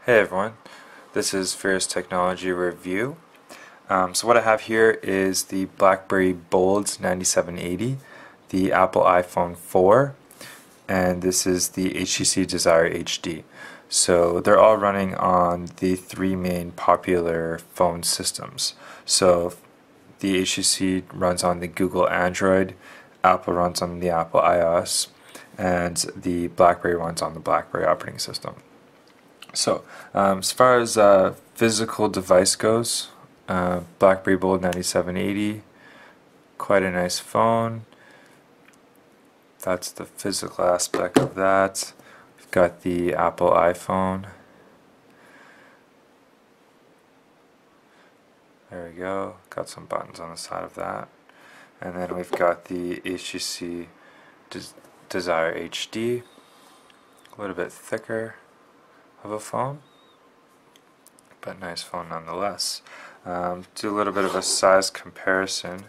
Hey everyone, this is Fierce Technology Review. So what I have here is the Blackberry Bold 9780, the Apple iPhone 4, and this is the HTC Desire HD. So they're all running on the three main popular phone systems. So the HTC runs on the Google Android, Apple runs on the Apple iOS, and the Blackberry runs on the Blackberry operating system. So, as far as physical device goes, Blackberry Bold 9780, quite a nice phone. That's the physical aspect of that. We've got the Apple iPhone. There we go. Got some buttons on the side of that. And then we've got the HTC Desire HD, a little bit thicker of a phone, but nice phone nonetheless. Do a little bit of a size comparison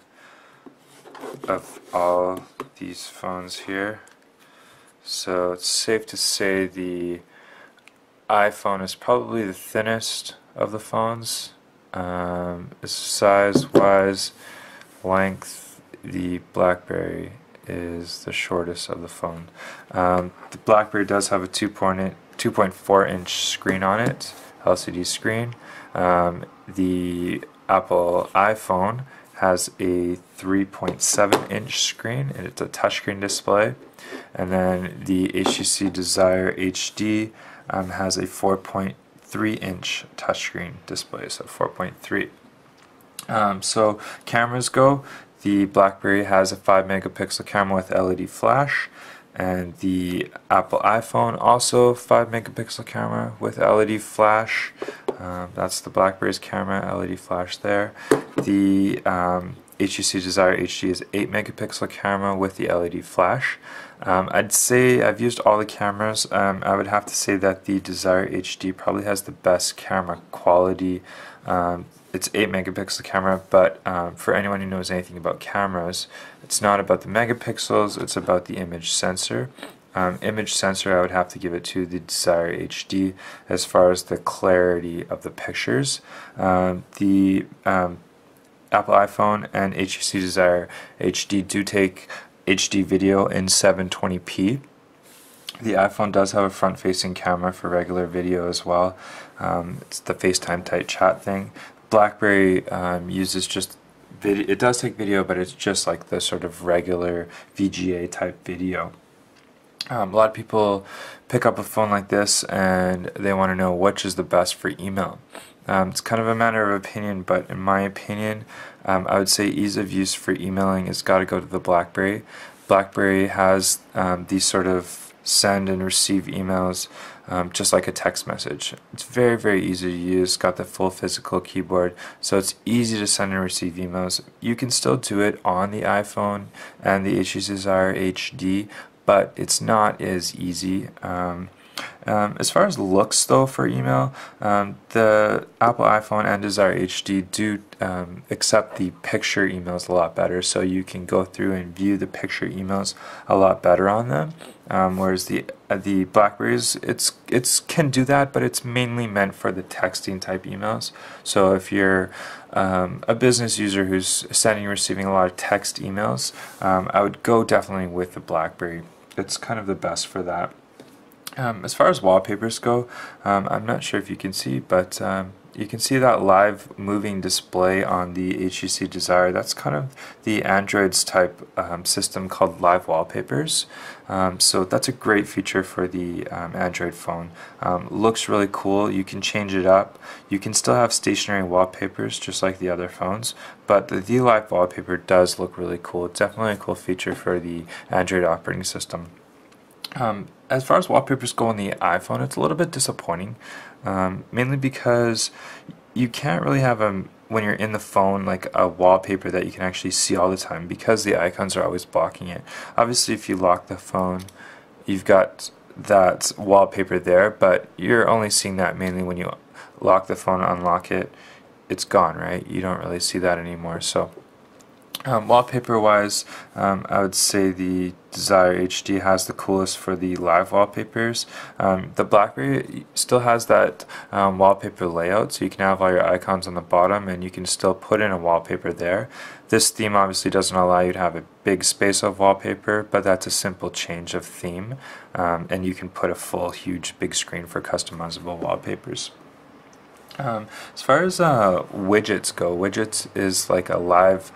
of all these phones here. So it's safe to say the iPhone is probably the thinnest of the phones. Size wise, length, the Blackberry is the shortest of the phone. The Blackberry does have a 2.4-inch screen on it, LCD screen. The Apple iPhone has a 3.7-inch screen, and it's a touchscreen display. And then the HTC Desire HD has a 4.3-inch touchscreen display, so 4.3. So cameras go, the Blackberry has a 5-megapixel camera with LED flash, and the Apple iPhone also 5-megapixel camera with LED flash. That's the Blackberry's camera, LED flash there. The HTC Desire HD is 8-megapixel camera with the LED flash. I'd say I've used all the cameras. I would have to say that the Desire HD probably has the best camera quality. It's 8-megapixel camera, but for anyone who knows anything about cameras, it's not about the megapixels, it's about the image sensor. Image sensor, I would have to give it to the Desire HD as far as the clarity of the pictures. The Apple iPhone and HTC Desire HD do take HD video in 720p. The iPhone does have a front-facing camera for regular video as well. It's the FaceTime type chat thing. BlackBerry uses just video. It does take video, but it's just like the sort of regular VGA type video. A lot of people pick up a phone like this and they want to know which is the best for email. It's kind of a matter of opinion, but in my opinion, I would say ease of use for emailing has got to go to the BlackBerry. BlackBerry has these sort of send and receive emails just like a text message. It's very, very easy to use. Got the full physical keyboard, so it's easy to send and receive emails. You can still do it on the iPhone and the HTC Desire HD, but it's not as easy. As far as looks though for email, the Apple iPhone and Desire HD do accept the picture emails a lot better, so you can go through and view the picture emails a lot better on them. Whereas the Blackberries, it's can do that, but it's mainly meant for the texting type emails. So if you're a business user who's sending and receiving a lot of text emails, I would go definitely with the Blackberry. It's kind of the best for that. As far as wallpapers go, I'm not sure if you can see, but you can see that live moving display on the HTC Desire. That's kind of the Android's type system called live wallpapers. So that's a great feature for the Android phone. Looks really cool. You can change it up. You can still have stationary wallpapers just like the other phones, but the live wallpaper does look really cool. It's definitely a cool feature for the Android operating system. As far as wallpapers go on the iPhone, it's a little bit disappointing, mainly because you can't really have when you're in the phone, like a wallpaper that you can actually see all the time because the icons are always blocking it. Obviously, if you lock the phone, you've got that wallpaper there, but you're only seeing that mainly when you lock the phone, unlock it, it's gone, right? You don't really see that anymore. So Wallpaper wise, I would say the Desire HD has the coolest for the live wallpapers. The Blackberry still has that wallpaper layout, so you can have all your icons on the bottom and you can still put in a wallpaper there. This theme obviously doesn't allow you to have a big space of wallpaper, but that's a simple change of theme, and you can put a full huge big screen for customizable wallpapers. As far as widgets go, widgets is like a live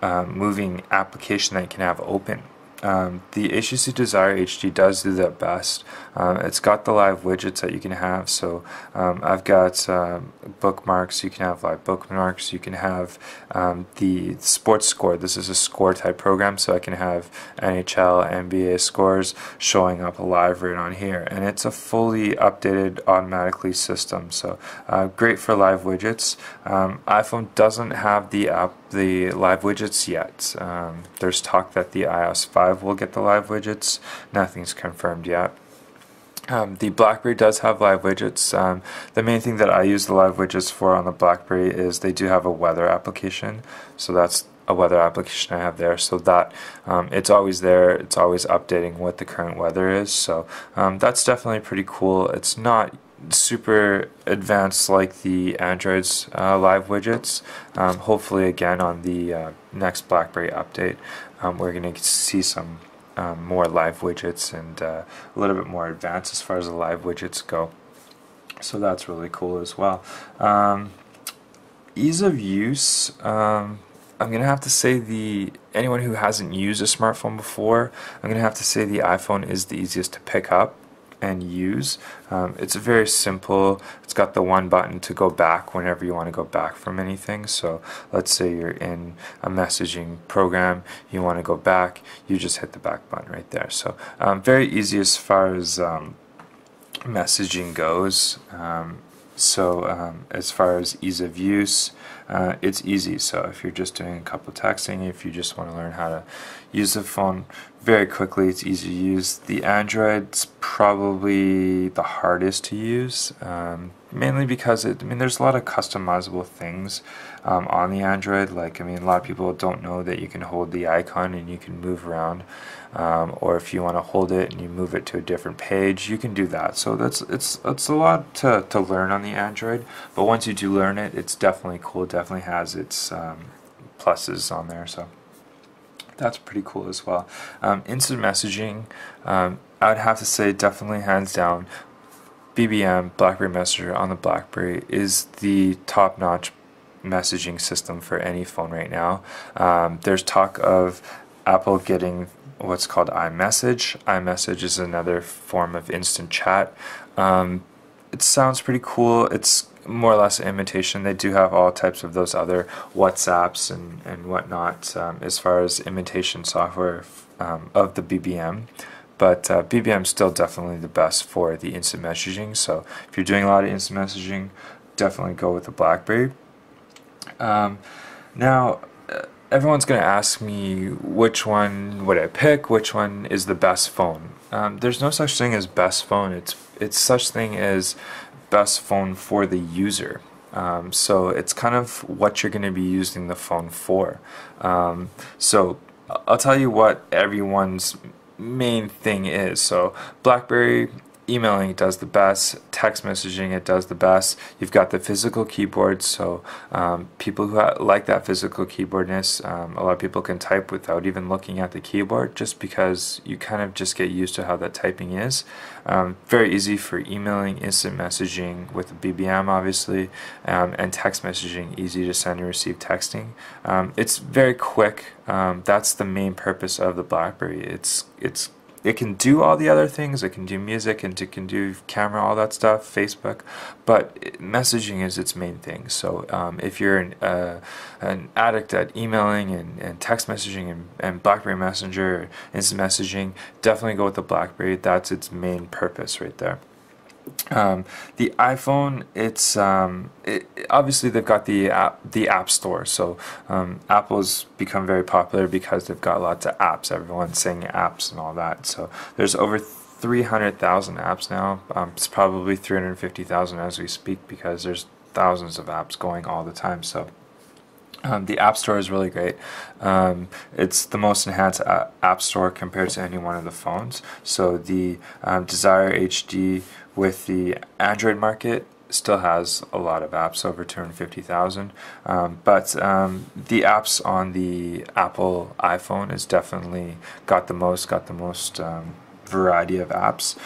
moving application that you can have open. The HTC Desire HD does do that best. It's got the live widgets that you can have, so I've got bookmarks, you can have live bookmarks, you can have the sports score. This is a score type program, so I can have NHL, NBA scores showing up live right on here, and it's a fully updated automatically system, so great for live widgets. iPhone doesn't have the live widgets yet. There's talk that the iOS 5 will get the live widgets. Nothing's confirmed yet. The Blackberry does have live widgets. The main thing that I use the live widgets for on the Blackberry is they do have a weather application, so that's a weather application I have there, so that it's always there, it's always updating what the current weather is, so that's definitely pretty cool. It's not super advanced like the Android's live widgets. Hopefully again on the next Blackberry update we're going to see some more live widgets and a little bit more advanced as far as the live widgets go, so that's really cool as well. Ease of use, I'm going to have to say anyone who hasn't used a smartphone before, I'm going to have to say the iPhone is the easiest to pick up and use. It's very simple. It's got the one button to go back whenever you want to go back from anything. So let's say you're in a messaging program, you want to go back, you just hit the back button right there. So very easy as far as messaging goes. As far as ease of use, it's easy. So if you're just doing a couple texting, if you just want to learn how to use the phone very quickly, it's easy to use. The Android's probably the hardest to use, mainly because there's a lot of customizable things on the Android. Like, a lot of people don't know that you can hold the icon and you can move around, or if you want to hold it and you move it to a different page, you can do that. So it's a lot to learn on the Android, but once you do learn it, it's definitely cool. It definitely has its pluses on there, so that's pretty cool as well. Instant messaging, I would have to say definitely hands down BBM, Blackberry Messenger on the Blackberry, is the top-notch messaging system for any phone right now. There's talk of Apple getting what's called iMessage. iMessage is another form of instant chat. It sounds pretty cool. It's more or less an imitation. They do have all types of those other WhatsApps and whatnot as far as imitation software of the BBM. But BBM is still definitely the best for the instant messaging. So if you're doing a lot of instant messaging, definitely go with the Blackberry. Now, everyone's going to ask me which one would I pick, which one is the best phone. There's no such thing as best phone. It's such thing as best phone for the user. So it's kind of what you're going to be using the phone for. So I'll tell you what everyone's main thing is. So Blackberry, emailing, it does the best. Text messaging, it does the best. You've got the physical keyboard, so people who like that physical keyboardness, a lot of people can type without even looking at the keyboard, just because you kind of just get used to how that typing is. Very easy for emailing, instant messaging with the BBM obviously, and text messaging, easy to send and receive texting. It's very quick. That's the main purpose of the Blackberry. It can do all the other things. It can do music and it can do camera, all that stuff, Facebook, but messaging is its main thing. So if you're an addict at emailing and text messaging and Blackberry Messenger, instant messaging, definitely go with the Blackberry. That's its main purpose right there. The iPhone, obviously they've got the app store, so Apple's become very popular because they've got lots of apps. Everyone's saying apps and all that, so there's over 300,000 apps now. It's probably 350,000 as we speak, because there's thousands of apps going all the time. So The App Store is really great. It's the most enhanced App Store compared to any one of the phones. So the Desire HD with the Android market still has a lot of apps, over 250,000. But the apps on the Apple iPhone is definitely got the most variety of apps.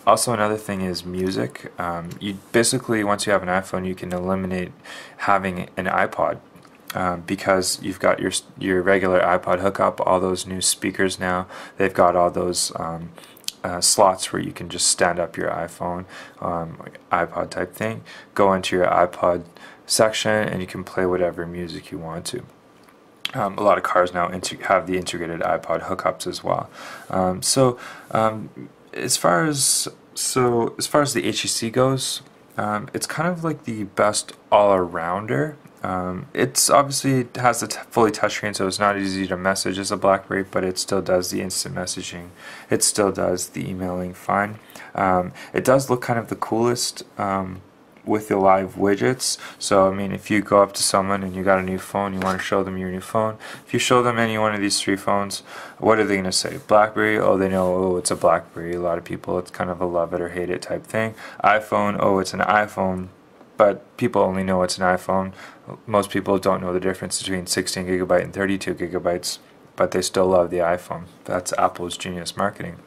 Also, another thing is music. You basically, once you have an iPhone, you can eliminate having an iPod. Because you've got your regular iPod hookup, all those new speakers now, they've got all those slots where you can just stand up your iPhone, iPod type thing, go into your iPod section, and you can play whatever music you want to. A lot of cars now have the integrated iPod hookups as well. As far as the HTC goes, it's kind of like the best all-arounder. It's obviously has the fully touchscreen, so it's not easy to message as a BlackBerry, but it still does the instant messaging. It still does the emailing fine. It does look kind of the coolest with the live widgets. So I mean, if you go up to someone and you got a new phone, you want to show them your new phone. If you show them any one of these three phones, what are they going to say? BlackBerry? Oh, they know, oh, it's a BlackBerry. A lot of people, it's kind of a love it or hate it type thing. iPhone? Oh, it's an iPhone. But people only know it's an iPhone. Most people don't know the difference between 16 gigabyte and 32 gigabytes, but they still love the iPhone. That's Apple's genius marketing.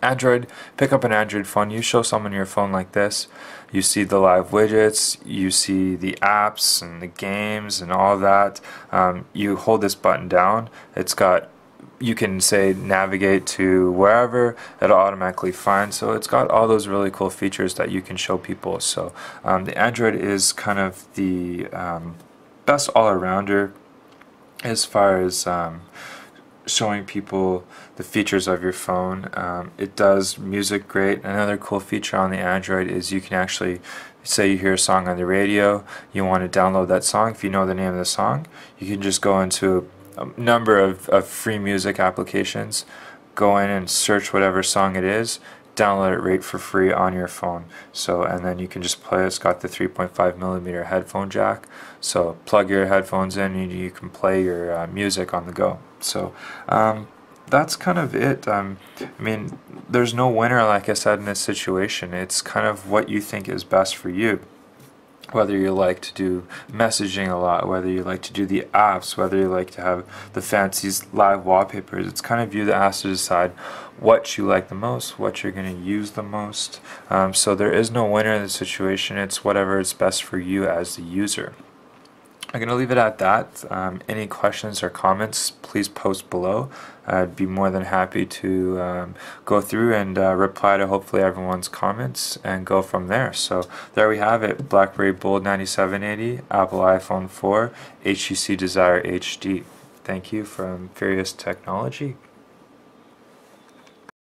Android, pick up an Android phone. You show someone your phone like this, you see the live widgets, you see the apps and the games and all that. You hold this button down, you can say navigate to wherever, it'll automatically find. So it's got all those really cool features that you can show people. So the Android is kind of the best all-arounder as far as showing people the features of your phone. It does music great. Another cool feature on the Android is you can actually, say you hear a song on the radio, you want to download that song. If you know the name of the song, you can just go into a number of free music applications, go in and search whatever song it is, download it right for free on your phone. So, and then you can just play it. It's got the 3.5mm headphone jack, so plug your headphones in and you can play your music on the go. So that's kind of it. I mean, there's no winner, like I said, in this situation. It's kind of what you think is best for you. Whether you like to do messaging a lot, whether you like to do the apps, whether you like to have the fancy live wallpapers, it's kind of you that has to decide what you like the most, what you're going to use the most. So there is no winner in this situation. It's whatever is best for you as the user. I'm going to leave it at that. Any questions or comments, please post below. I'd be more than happy to go through and reply to hopefully everyone's comments and go from there. So there we have it. Blackberry Bold 9780, Apple iPhone 4, HTC Desire HD. Thank you from Furious Technology.